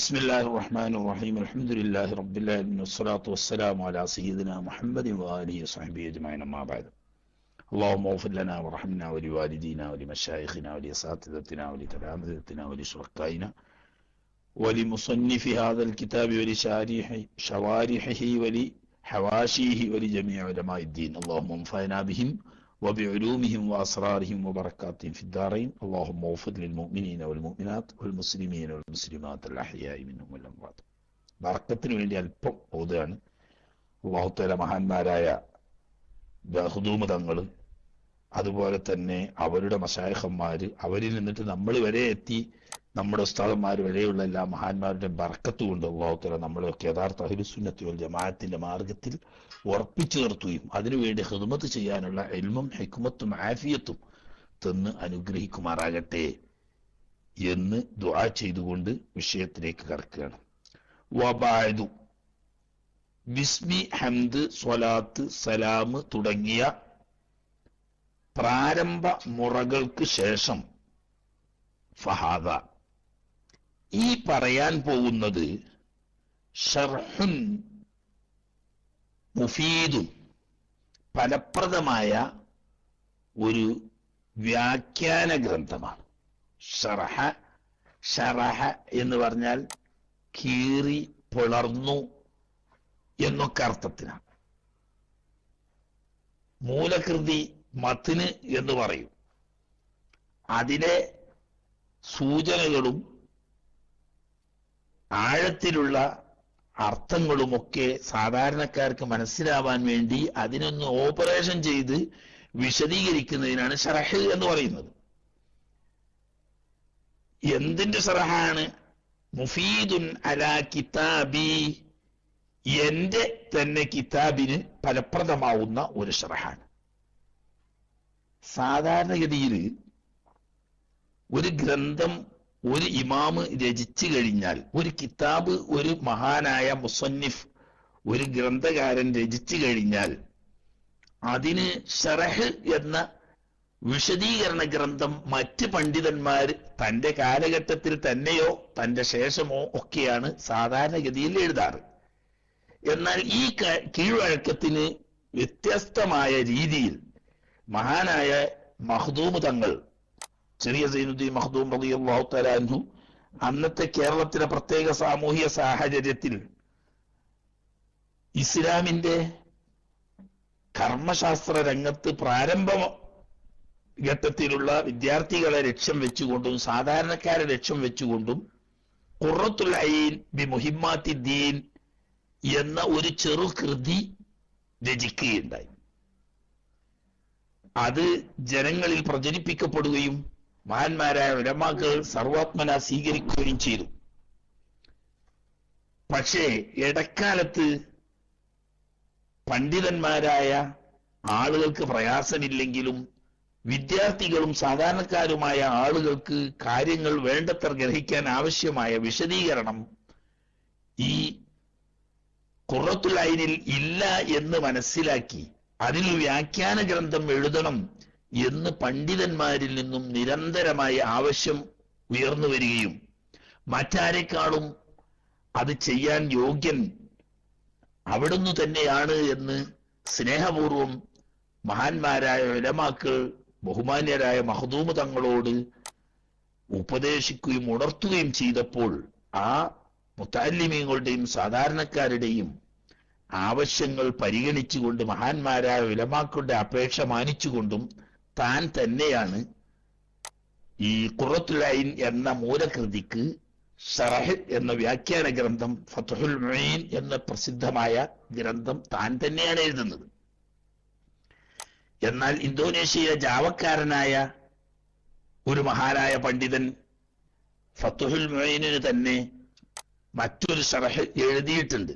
بسم الله الرحمن الرحيم الحمد لله رب العالمين والصلاة والسلام على سيدنا محمد وآله وصحبه أجمعين أما بعد اللهم اغفر لنا وارحمنا ولوالدينا ولمشايخنا ولأساتذتنا ولتلامذتنا ولشركائنا ولمصنف هذا الكتاب ولشوارحه ولحواشيه ولجميع علماء الدين اللهم انفعنا بهم وبعلومهم وأسرارهم وبركاتهم في الدارين اللهم اغفر للمؤمنين والمؤمنات والمسلمين والمسلمات الأحياء منهم والأموات. ബർക്കത്തിന് വേണ്ടി അല്പം ഓതുകയാണ്. അല്ലാഹു തആല മഹാന്മാരായ ഖുദൂമ തങ്ങൾ, അതുപോലെ തന്നെ അവരുടെ മശായിഖന്മാര്, അവരിൽ നിന്നിട്ട് നമ്മൾ വരെ എത്തി നമ്മുടെ ഉസ്താദന്മാർ വരെയുള്ള എല്ലാ മഹാന്മാരുടെ ബർക്കത്ത് കൊണ്ട് അല്ലാഹു തആല നമ്മളെയൊക്കെ യഥാർത്ഥ അഹ്ലുസുന്നത്തി വൽ ജമാഅത്തിന്റെ മാർഗത്തിൽ ഉറപ്പിച്ചു നിർത്തുകയും അതിനുവേണ്ടി ഖിദ്മത്ത് ചെയ്യാനുള്ള ഇൽമും ഹിക്മത്തും ആഫിയത്തും തന്ന് അനുഗ്രഹിക്കുമാറാകട്ടെ എന്ന് ദുആ ചെയ്തുകൊണ്ട് വിഷയത്തിലേക്ക് കടക്കുകയാണ്. വബഅദു, ബിസ്മി, ഹംദ്, സ്വലാത്ത്, സലാം തുടങ്ങിയ പ്രാരംഭ മുറകൾക്ക് ശേഷം ഫഹാദ, ഈ പറയാൻ പോകുന്നത് ശർഹുൻ മുഫീദുൻ, ഫലപ്രദമായ ഒരു വ്യാഖ്യാന ഗ്രന്ഥമാണ്. ഷറഹ എന്ന് പറഞ്ഞാൽ കീറി പിളർന്നു എന്നൊക്കെ അർത്ഥത്തിനാണ്. മൂലകൃതി മത്ന് എന്ന് പറയും. അതിലെ സൂചനകളും ആഴത്തിലുള്ള അർത്ഥങ്ങളുമൊക്കെ സാധാരണക്കാർക്ക് മനസ്സിലാവാൻ വേണ്ടി അതിനൊന്ന് ഓപ്പറേഷൻ ചെയ്ത് വിശദീകരിക്കുന്നതിനാണ് ശറഹ് എന്ന് പറയുന്നത്. എന്തിന്റെ ശറഹാണ്? മുഫീദുൻ അലാ കിതാബി, എന്റെ തന്നെ കിതാബിന് ഫലപ്രദമാവുന്ന ഒരു ശറഹാണ്. സാധാരണഗതിയിൽ ഒരു ഗ്രന്ഥം ഒരു ഇമാമ് രചിച്ചു കഴിഞ്ഞാൽ, ഒരു കിതാബ് ഒരു മഹാനായ മുസന്നിഫ്, ഒരു ഗ്രന്ഥകാരൻ രചിച്ചു കഴിഞ്ഞാൽ അതിന് ശറഹ് എന്ന വിശദീകരണ ഗ്രന്ഥം മറ്റ് പണ്ഡിതന്മാർ തന്റെ കാലഘട്ടത്തിൽ തന്നെയോ തന്റെ ശേഷമോ ഒക്കെയാണ് സാധാരണഗതിയിൽ എഴുതാറ്. എന്നാൽ ഈ കീഴ്വഴക്കത്തിന് വ്യത്യസ്തമായ രീതിയിൽ മഹാനായ മഖ്ദൂം തങ്ങൾ, ചെറിയ സൈനുദ്ദീൻ മഖ്ദൂം റളിയല്ലാഹു തആല അൻഹു, അന്നത്തെ കേരളത്തിലെ പ്രത്യേക സാമൂഹിക സാഹചര്യത്തിൽ ഇസ്ലാമിന്റെ കർമ്മശാസ്ത്ര രംഗത്ത് പ്രാരംഭ ഘട്ടത്തിലുള്ള വിദ്യാർത്ഥികളെ ലക്ഷ്യം വെച്ചുകൊണ്ടും സാധാരണക്കാരെ ലക്ഷ്യം വെച്ചുകൊണ്ടും ഖുർറത്തുൽ ഐൻ ബി മുഹിമ്മാത്തി ദീൻ എന്ന ഒരു ചെറുകൃതി രചിക്കുകയുണ്ടായി. അത് ജനങ്ങളിൽ പ്രചരിപ്പിക്കപ്പെടുകയും മഹാന്മാരായ ഉലമാക്കൾ സർവാത്മന സ്വീകരിക്കുകയും ചെയ്തു. പക്ഷേ ഇടക്കാലത്ത് പണ്ഡിതന്മാരായ ആളുകൾക്ക് പ്രയാസമില്ലെങ്കിലും വിദ്യാർത്ഥികളും സാധാരണക്കാരുമായ ആളുകൾക്ക് കാര്യങ്ങൾ വേണ്ടത്ര ഗ്രഹിക്കാൻ ആവശ്യമായ വിശദീകരണം ഈ ഖുർറത്തുൽ ഐനിൽ ഇല്ല എന്ന് മനസ്സിലാക്കി അതിൽ വ്യാഖ്യാന ഗ്രന്ഥം എഴുതണം എന്ന് പണ്ഡിതന്മാരിൽ നിന്നും നിരന്തരമായ ആവശ്യം ഉയർന്നു വരികയും മറ്റാരെക്കാളും അത് ചെയ്യാൻ യോഗ്യൻ അവിടുന്ന് തന്നെയാണ് എന്ന് സ്നേഹപൂർവം മഹാന്മാരായ ഉലമാക്കൾ ബഹുമാന്യരായ മഖ്ദൂം തങ്ങളോട് ഉപദേശിക്കുകയും ഉണർത്തുകയും ചെയ്തപ്പോൾ ആ മുതഅല്ലിമീങ്ങളുടെയും സാധാരണക്കാരുടെയും ആവശ്യങ്ങൾ പരിഗണിച്ചുകൊണ്ട് മഹാന്മാരായ ഉലമാക്കളുടെ അപേക്ഷ മാനിച്ചുകൊണ്ടും താൻ തന്നെയാണ് ഈ ഖുർറത്തുൽ ഐൻ എന്ന മൂലകൃതിക്ക് ശറഹ് എന്ന വ്യാഖ്യാന ഗ്രന്ഥം, ഫത്ഹുൽ മുഈൻ എന്ന പ്രസിദ്ധമായ ഗ്രന്ഥം താൻ തന്നെയാണ് എഴുതുന്നത്. എന്നാൽ ഇന്തോനേഷ്യയിലെ ജാവക്കാരനായ ഒരു മഹാനായ പണ്ഡിതൻ ഫത്ഹുൽ മുഈനിന് തന്നെ മറ്റൊരു ശറഹ് എഴുതിയിട്ടുണ്ട്.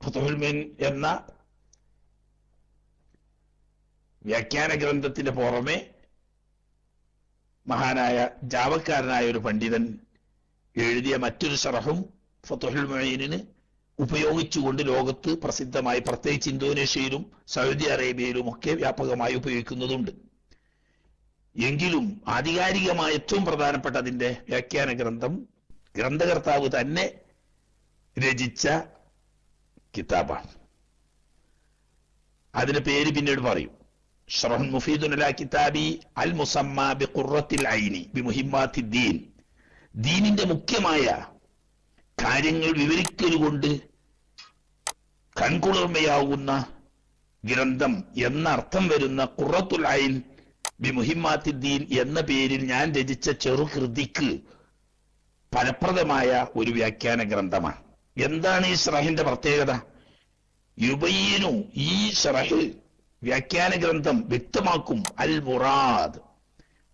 ഫത്ഹുൽ മുഈൻ എന്ന വ്യാഖ്യാന ഗ്രന്ഥത്തിന്റെ പുറമെ മഹാനായ ജാവക്കാരനായ ഒരു പണ്ഡിതൻ എഴുതിയ മറ്റൊരു ശറഹും ഫത്ഹുൽ മുഈനിന് ഉപയോഗിച്ചുകൊണ്ട് ലോകത്ത് പ്രസിദ്ധമായി, പ്രത്യേകിച്ച് ഇന്തോനേഷ്യയിലും സൗദി അറേബ്യയിലും ഒക്കെ വ്യാപകമായി ഉപയോഗിക്കുന്നതുണ്ട്. എങ്കിലും ആധികാരികമായ ഏറ്റവും പ്രധാനപ്പെട്ട അതിന്റെ വ്യാഖ്യാന ഗ്രന്ഥം ഗ്രന്ഥകർത്താവ് തന്നെ രചിച്ച കിതാബാണ്. അതിന്റെ പേര് പിന്നീട് പറയും. ഷറഹുൽ മുഫീദുൻ അലാ കിതാബി അൽ മുസമ്മ ബിഖുറത്തിൽ ഐനി ബിമുഹിമ്മാത്തിദ്ദീൻ, ദീനിന്റെ മുഖ്യമായ കാര്യങ്ങൾ വിവരിക്കലുകൊണ്ട് കൺകുളിർമയാവുന്ന ഗ്രന്ഥം എന്ന അർത്ഥം വരുന്ന ഖുറത്തുൽ ഐൻ ബിമുഹിമ്മാത്തിദ്ദീൻ എന്ന പേരിൽ ഞാൻ രചിച്ച ചെറുകൃതിക്ക് ഫലപ്രദമായ ഒരു വ്യാഖ്യാന ഗ്രന്ഥമാണ്. എന്താണ് ഈ ഷറഹിന്റെ പ്രത്യേകത? യുബയ്യിനു, ഈ ഷറഹ് വ്യാഖ്യാന ഗ്രന്ഥം വ്യക്തമാക്കും അൽ മുറാദ്,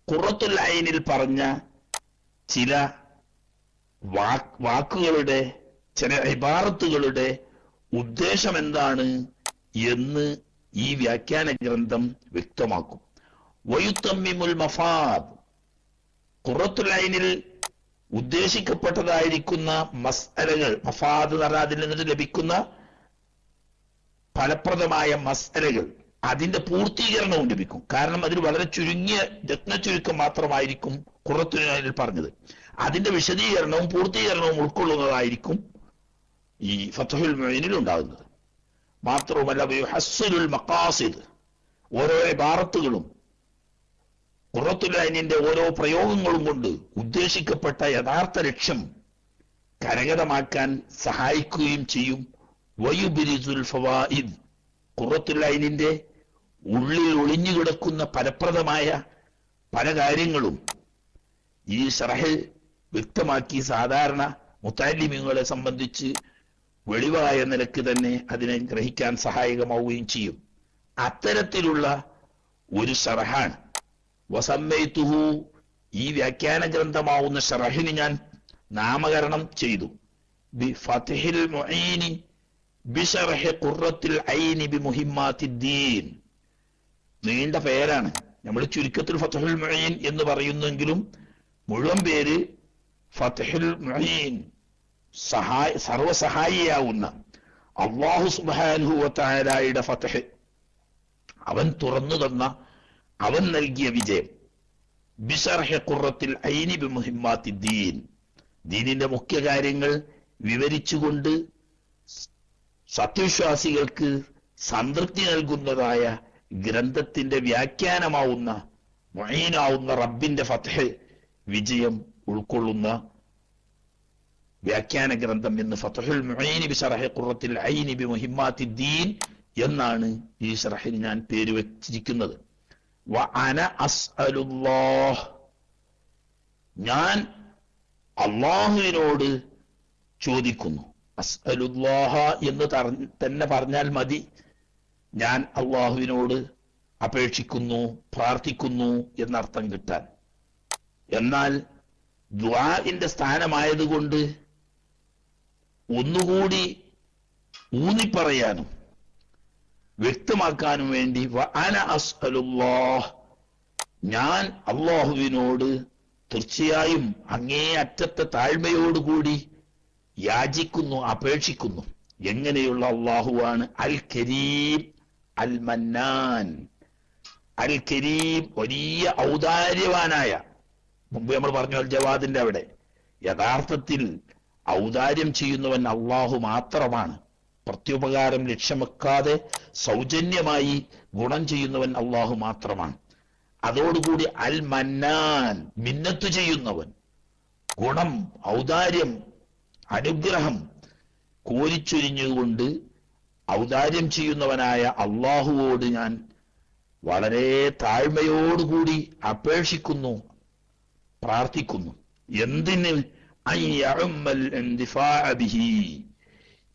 ഖുറത്തുൽ ഐനിൽ പറഞ്ഞ ചില വാക്കുകളുടെ, ചില ഇബാറത്തുകളുടെ ഉദ്ദേശം എന്താണ് എന്ന് ഈ വ്യാഖ്യാന ഗ്രന്ഥം വ്യക്തമാക്കും. വയുത്തമ്മിമുൽ മഫാദ്, ഖുറത്തുൽ ഐനിൽ ഉദ്ദേശിക്കപ്പെട്ടതായിരിക്കുന്ന മസ്അലകൾ, മഫാദ് എന്ന് പറഞ്ഞാൽ അതിൽ നിന്നിട്ട് ലഭിക്കുന്ന ഫലപ്രദമായ മസ്അലകൾ, അതിന്റെ പൂർത്തീകരണവും ലഭിക്കും. കാരണം അതിൽ വളരെ ചുരുങ്ങിയ രത്നചുരുക്കം മാത്രമായിരിക്കും ഖുറത്തുൽ ഐനിൽ പറഞ്ഞത്. അതിന്റെ വിശദീകരണവും പൂർത്തീകരണവും ഉൾക്കൊള്ളുന്നതായിരിക്കും ഈ ഫത്ഹുൽ മുഈനിൽ ഉണ്ടാകുന്നത്. മാത്രവുമല്ല യുഹസ്സിലുൽ മഖാസിദ്, ഓരോ ഇബാറത്തുകളും ഖുറത്തുൽ ഐനിന്റെ ഓരോ പ്രയോഗങ്ങളും കൊണ്ട് ഉദ്ദേശിക്കപ്പെട്ട യഥാർത്ഥ ലക്ഷ്യം കരഗതമാക്കാൻ സഹായിക്കുകയും ചെയ്യും. വയുബ്രിസുൽ ഫവായിദ്, ഖുറത്തുൽ ഐനിന്റെ ഉള്ളിൽ ഒളിഞ്ഞുകിടക്കുന്ന ഫലപ്രദമായ പല കാര്യങ്ങളും ഈ ഷറഹിൽ വ്യക്തമാക്കി സാധാരണ മുതഅല്ലിമീങ്ങളെ സംബന്ധിച്ച് വെളിവായ നിലക്ക് തന്നെ അതിനെ ഗ്രഹിക്കാൻ സഹായകമാവുകയും ചെയ്യും. അത്തരത്തിലുള്ള ഒരു ഷറഹാണ്. വസമ്മൈതുഹു, ഈ വ്യാഖ്യാന ഗ്രന്ഥമാവുന്ന ഷറഹിന് ഞാൻ നാമകരണം ചെയ്തു ബി ഫത്ഹിൽ മുഈനി ബിശർഹി ഖുറത്തുൽ ഐനി ബിമുഹിമ്മാത്തിദ്ദീൻ. നീണ്ട പേരാണ്. നമ്മൾ ചുരുക്കത്തിൽ ഫത്ഹുൽ മുഈൻ എന്ന് പറയുന്നെങ്കിലും മുഴുവൻ പേര് ഫത്ഹുൽ മുഈൻ, സർവസഹായിയാവുന്ന അല്ലാഹു സുബ്ഹാനഹു വ തആലയുടെ ഫത്ഹ്, അവൻ തുറന്നു തന്ന, അവൻ നൽകിയ വിജയം. ബിശർഹി ഖുറത്തുൽ ഐനി ബിമുഹിമ്മാത്തിദ്ദീൻ, ദീനിന്റെ മുഖ്യ കാര്യങ്ങൾ വിവരിച്ചുകൊണ്ട് സത്യവിശ്വാസികൾക്ക് സംതൃപ്തി നൽകുന്നതായ ഗ്രന്ഥത്തിന്റെ വ്യാഖ്യാനമാവുന്ന, മുഈനാവുന്ന റബ്ബിന്റെ ഫത്ഹ്, വിജയം ഉൾക്കൊള്ളുന്ന വ്യാഖ്യാന ഗ്രന്ഥം എന്ന് ഫത്ഹുൽ മുഈനി ബിശർഹി ഖുറത്തുൽ ഐനി ബിമുഹിമ്മാത്തിദ്ദീൻ എന്നാണ് ഈ ഷറഹിന് ഞാൻ പേര് വെച്ചിരിക്കുന്നത്. വഅന അസ്അലുല്ലാഹ്, ഞാൻ അല്ലാഹുവിനോട് ചോദിക്കുന്നു. അസ്അലുല്ലാഹ എന്ന് തന്നെ പറഞ്ഞാൽ മതി. ഞാൻ അല്ലാഹുവിനോട് അപേക്ഷിക്കുന്നു, പ്രാർത്ഥിക്കുന്നു എന്നർത്ഥം കിട്ടാൻ. എന്നാൽ ദുആഇന്റെ സ്ഥാനമായതുകൊണ്ട് ഒന്നുകൂടി ഊന്നിപ്പറയാനും വ്യക്തമാക്കാനും വേണ്ടി വഅന അസ്അലുല്ലാഹ്, ഞാൻ അല്ലാഹുവിനോട് തീർച്ചയായും അങ്ങേ അറ്റത്തെ താഴ്മയോടുകൂടി യാചിക്കുന്നു, അപേക്ഷിക്കുന്നു. എങ്ങനെയുള്ള അല്ലാഹുവാണ്? അൽ കരീം അൽ മന്നാൻ. അൽ കരീം, വലിയ ഔദാര്യവാനായ. മുമ്പ് നമ്മൾ പറഞ്ഞു അൽ ജവാദിന്റെ അവിടെ, യഥാർത്ഥത്തിൽ ഔദാര്യം ചെയ്യുന്നവൻ അല്ലാഹു മാത്രമാണ്. പ്രത്യുപകാരം ലക്ഷ്യം വെക്കാതെ സൗജന്യമായി ഗുണം ചെയ്യുന്നവൻ അല്ലാഹു മാത്രമാണ്. അതോടുകൂടി അൽ മന്നാൻ, മിന്നത്തു ചെയ്യുന്നവൻ, ഗുണം, ഔദാര്യം, അനുഗ്രഹം കോരിച്ചൊരിഞ്ഞുകൊണ്ട് ഔദാര്യം ചെയ്യുന്നവനായ അല്ലാഹുവോട് ഞാൻ വളരെ താഴ്മയോടുകൂടി അപേക്ഷിക്കുന്നു, പ്രാർത്ഥിക്കുന്നു. എന്തിന്?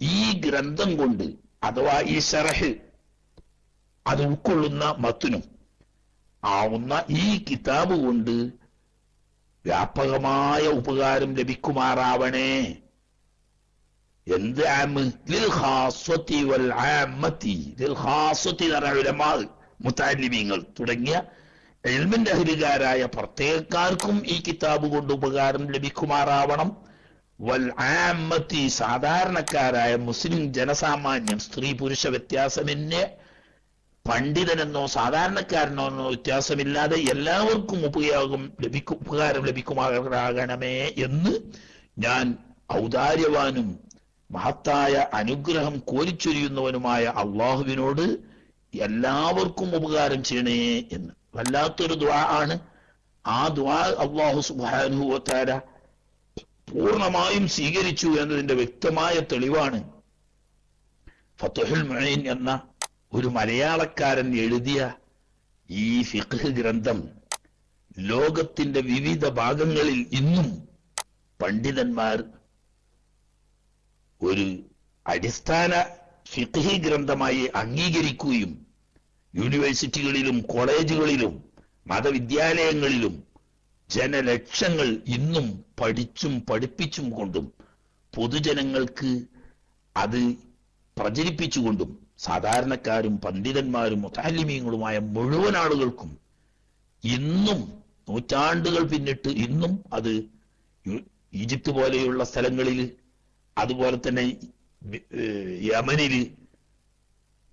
ഈ ഗ്രന്ഥം കൊണ്ട്, അഥവാ ഈ ഷറഹ്, അത് ഉൾക്കൊള്ളുന്ന മത്തുനും ആവുന്ന ഈ കിതാബ് കൊണ്ട് വ്യാപകമായ ഉപകാരം ലഭിക്കുമാറാവണേ. എന്ത് ആമ്? ലിൽ ഖാസ്വതി വൽ ആമ്മതി. ലിൽ ഖാസ്വതി എന്ന് പറഞ്ഞ ഉലമാ, മുതഅല്ലിമീങ്ങൾ തുടങ്ങിയ ഇൽമിന്റെ അഹ്ലുകാരായ പ്രത്യേകക്കാർക്കും ഈ കിതാബ് കൊണ്ട് ഉപകാരം ലഭിക്കുമാറാവണം. വൽ ആമ്മതി, സാധാരണക്കാരായ മുസ്ലിം ജനസാമാന്യം, സ്ത്രീ പുരുഷ വ്യത്യാസമെന്നെ പണ്ഡിതനെന്നോ സാധാരണക്കാരനോ എന്നോ വ്യത്യാസമില്ലാതെ എല്ലാവർക്കും ഉപകാരം ലഭിക്കുമാകണമേ എന്ന് ഞാൻ ഔദാര്യവാനും മഹത്തായ അനുഗ്രഹം കോരിച്ചൊരിയുന്നവനുമായ അള്ളാഹുവിനോട് എല്ലാവർക്കും ഉപകാരം ചെയ്യണേ എന്ന്. വല്ലാത്തൊരു ദുആ ആണ്. ആ ദുആ അല്ലാഹു സുബ്ഹാനഹു വ തആല പൂർണ്ണമായും സ്വീകരിച്ചു എന്നതിന്റെ വ്യക്തമായ തെളിവാണ് ഫത്ഹുൽ മുഈൻ എന്ന ഒരു മലയാളക്കാരൻ എഴുതിയ ഈ ഫിഖ് ഗ്രന്ഥം. ലോകത്തിന്റെ വിവിധ ഭാഗങ്ങളിൽ ഇന്നും പണ്ഡിതന്മാർ ഒരു അടിസ്ഥാന ഫിഖ് ഗ്രന്ഥമായി അംഗീകരിക്കുകയും യൂണിവേഴ്സിറ്റികളിലും കോളേജുകളിലും മതവിദ്യാലയങ്ങളിലും ജനലക്ഷങ്ങൾ ഇന്നും പഠിച്ചും പഠിപ്പിച്ചും കൊണ്ടും പൊതുജനങ്ങൾക്ക് അത് പ്രചരിപ്പിച്ചുകൊണ്ടും സാധാരണക്കാരും പണ്ഡിതന്മാരും മുതഅല്ലിമീങ്ങളുമായ മുഴുവൻ ആളുകൾക്കും ഇന്നും നൂറ്റാണ്ടുകൾ പിന്നിട്ട് ഇന്നും അത് ഈജിപ്ത് പോലെയുള്ള സ്ഥലങ്ങളിൽ, അതുപോലെ തന്നെ യമനില്,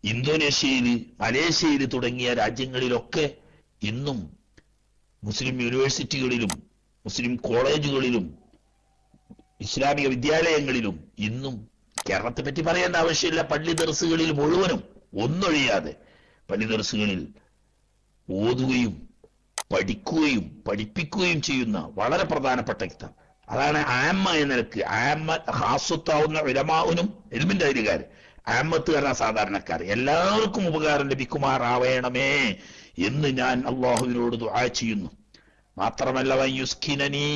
ഇന്തോനേഷ്യയില്, മലേഷ്യയില് തുടങ്ങിയ രാജ്യങ്ങളിലൊക്കെ ഇന്നും മുസ്ലിം യൂണിവേഴ്സിറ്റികളിലും മുസ്ലിം കോളേജുകളിലും ഇസ്ലാമിക വിദ്യാലയങ്ങളിലും ഇന്നും, കേരളത്തെ പറ്റി പറയേണ്ട ആവശ്യമില്ല, പള്ളി ദർസുകളിൽ മുഴുവനും ഒന്നൊഴിയാതെ പള്ളി ദർസുകളിൽ ഓതുകയും പഠിക്കുകയും പഠിപ്പിക്കുകയും ചെയ്യുന്ന വളരെ പ്രധാനപ്പെട്ട കിതാബ്. അതാണ് ആമ്മ എന്ന നിലക്ക്. ആമ്മ ഖാസത്താവുന്ന ഉലമാഉനും ഇൽമിന്റെ അധികാർ, ആമ്മത്ത് പറഞ്ഞ സാധാരണക്കാർ, എല്ലാവർക്കും ഉപകാരം ലഭിക്കുമാറാവേണമേ എന്ന് ഞാൻ അള്ളാഹുവിനോട് ദുആ ചെയ്യുന്നു. മാത്രമല്ല വയുസ്കിനനി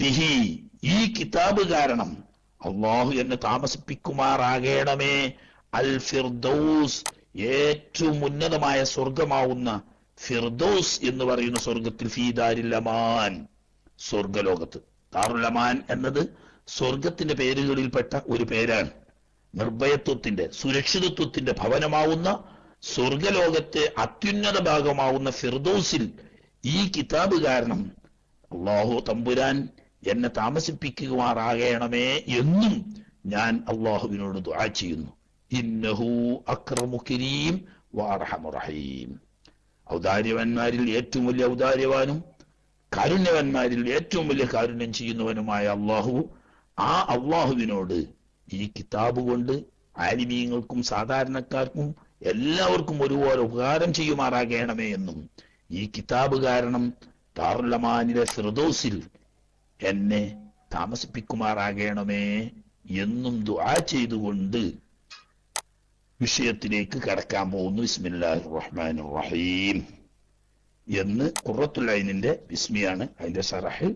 ബിഹി, ഈ കിതാബ് കാരണം അള്ളാഹു എന്നെ താമസിപ്പിക്കുമാറാകണമേ അൽ ഫിർദൗസ്, ഏറ്റവും ഉന്നതമായ സ്വർഗമാവുന്ന ഫിർദൗസ് എന്ന് പറയുന്ന സ്വർഗത്തിൽ, ഫീ ദാരിൽ അമാൻ, സ്വർഗലോകത്ത്. ദാറുൽ അമാൻ എന്നത് സ്വർഗത്തിന്റെ പേരുകളിൽപ്പെട്ട ഒരു പേരാണ്. നിർഭയത്വത്തിന്റെ, സുരക്ഷിതത്വത്തിന്റെ ഭവനമാവുന്ന സ്വർഗലോകത്തെ അത്യുന്നത ഭാഗമാവുന്ന ഫിർദൗസിൽ ഈ കിതാബ് കാരണം അള്ളാഹു തമ്പുരാൻ എന്നെ താമസിപ്പിക്കുമാറാകണമേ എന്നും ഞാൻ അള്ളാഹുവിനോട് ദുആ ചെയ്യുന്നു. ഇന്നഹു അക്രമു കരീം വഅർഹമു റഹീം. ഔദാര്യവന്മാരിൽ ഏറ്റവും വലിയ ഔദാര്യവാനും കാരുണ്യവന്മാരിൽ ഏറ്റവും വലിയ കാരുണ്യം ചെയ്യുന്നവനുമായ അള്ളാഹു, ആ അള്ളാഹുവിനോട് ഈ കിതാബ് കൊണ്ട് ആലിമീങ്ങൾക്കും സാധാരണക്കാർക്കും എല്ലാവർക്കും ഒരുപോലെ ഉപകാരം ചെയ്യുമാറാകണമേ എന്നും ഈ കിതാബ് കാരണം ദാറുൽ അമാനിലെ ഫിർദൗസിൽ എന്നെ താമസിപ്പിക്കുമാറാകണമേ എന്നും ദുആ ചെയ്തുകൊണ്ട് വിഷയത്തിലേക്ക് കടക്കാൻ പോകുന്നു. ബിസ്മില്ലാഹിർ റഹ്മാനിർ റഹീം എന്ന് ഖുറത്തുൽ ഐനിന്റെ ബിസ്മിയാണ്. അതിന്റെ ശറഹ്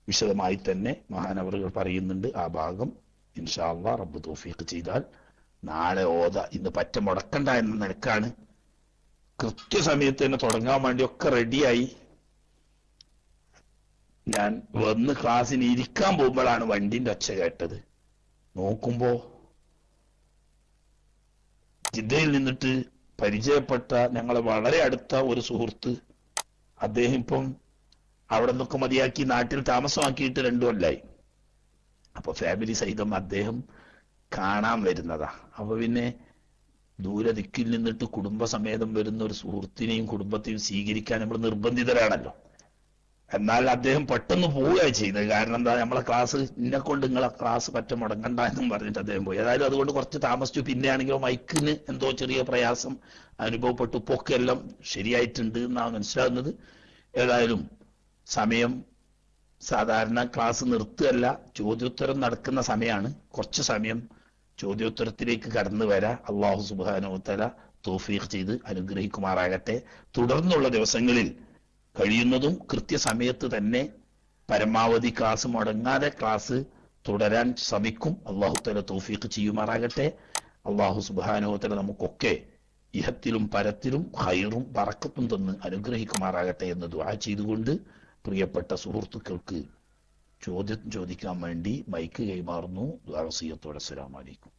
വിശദമായി തന്നെ മഹാനവറുകൾ പറയുന്നുണ്ട്. ആ ഭാഗം ഇൻഷാ അല്ലാഹ് റബ്ബ് തൗഫീഖ് ചെയ്താൽ നാളെ ഓത. ഇന്ന് പറ്റ മുടക്കണ്ട എന്ന നിലക്കാണ്. കൃത്യസമയത്ത് തന്നെ തുടങ്ങാൻ വേണ്ടി ഒക്കെ റെഡിയായി. ഞാൻ വന്ന് ക്ലാസ്സിന് ഇരിക്കാൻ പോകുമ്പോഴാണ് വണ്ടിന്റെ ഒച്ച കേട്ടത്. നോക്കുമ്പോ ജിദ്ദയിൽ നിന്നിട്ട് പരിചയപ്പെട്ട ഞങ്ങളെ വളരെ അടുത്ത ഒരു സുഹൃത്ത്, അദ്ദേഹം ഇപ്പം അവിടെ നിന്നൊക്കെ മതിയാക്കി നാട്ടിൽ താമസമാക്കിയിട്ട് 2 കൊല്ലായി. അപ്പൊ ഫാമിലി സഹിതം അദ്ദേഹം കാണാൻ വരുന്നതാ. അപ്പൊ പിന്നെ ദൂരെ ദിക്കിൽ നിന്നിട്ട് കുടുംബസമേതം വരുന്ന ഒരു സുഹൃത്തിനെയും കുടുംബത്തെയും സ്വീകരിക്കാൻ നമ്മൾ നിർബന്ധിതരാണല്ലോ. എന്നാൽ അദ്ദേഹം പെട്ടെന്ന് പോവുകയാണ് ചെയ്തത്. കാരണം എന്താ, നമ്മളെ ക്ലാസ് ഇന്നെ കൊണ്ട് നിങ്ങളെ ക്ലാസ് പറ്റ മുടങ്ങണ്ട എന്നും പറഞ്ഞിട്ട് അദ്ദേഹം പോയി. ഏതായാലും അതുകൊണ്ട് കുറച്ച് താമസിച്ചു. പിന്നെ ആണെങ്കിലോ മൈക്കിന് എന്തോ ചെറിയ പ്രയാസം അനുഭവപ്പെട്ടു. പൊക്കെ എല്ലാം ശരിയായിട്ടുണ്ട് എന്നാണ് മനസ്സിലാകുന്നത്. ഏതായാലും സമയം സാധാരണ ക്ലാസ് നിർത്തുകയല്ല, ചോദ്യോത്തരം നടക്കുന്ന സമയമാണ്. കുറച്ച് സമയം ചോദ്യോത്തരത്തിലേക്ക് കടന്നു വരാം. അള്ളാഹു സുബ്ഹാനഹു വ തആല തൗഫീഖ് ചെയ്ത് അനുഗ്രഹിക്കുമാറാകട്ടെ. തുടർന്നുള്ള ദിവസങ്ങളിൽ കഴിയുന്നതും കൃത്യസമയത്ത് തന്നെ പരമാവധി ക്ലാസ് മുടങ്ങാതെ ക്ലാസ് തുടരാൻ ശ്രമിക്കും. അള്ളാഹു തആല തൗഫീഖ് ചെയ്യുമാറാകട്ടെ. അള്ളാഹു സുബ്ഹാനഹു വ തആല നമുക്കൊക്കെ ഇഹത്തിലും പരത്തിലും ഖൈറും ബറക്കത്തും തന്ന് അനുഗ്രഹിക്കുമാറാകട്ടെ എന്ന് ദുആ ചെയ്തുകൊണ്ട് പ്രിയപ്പെട്ട സുഹൃത്തുക്കൾക്ക് ചോദ്യം ചോദിക്കാൻ വേണ്ടി മൈക്ക് കൈമാറുന്നു. ദുആ വസിയത്തോടെ അസ്സലാമു അലൈക്കും.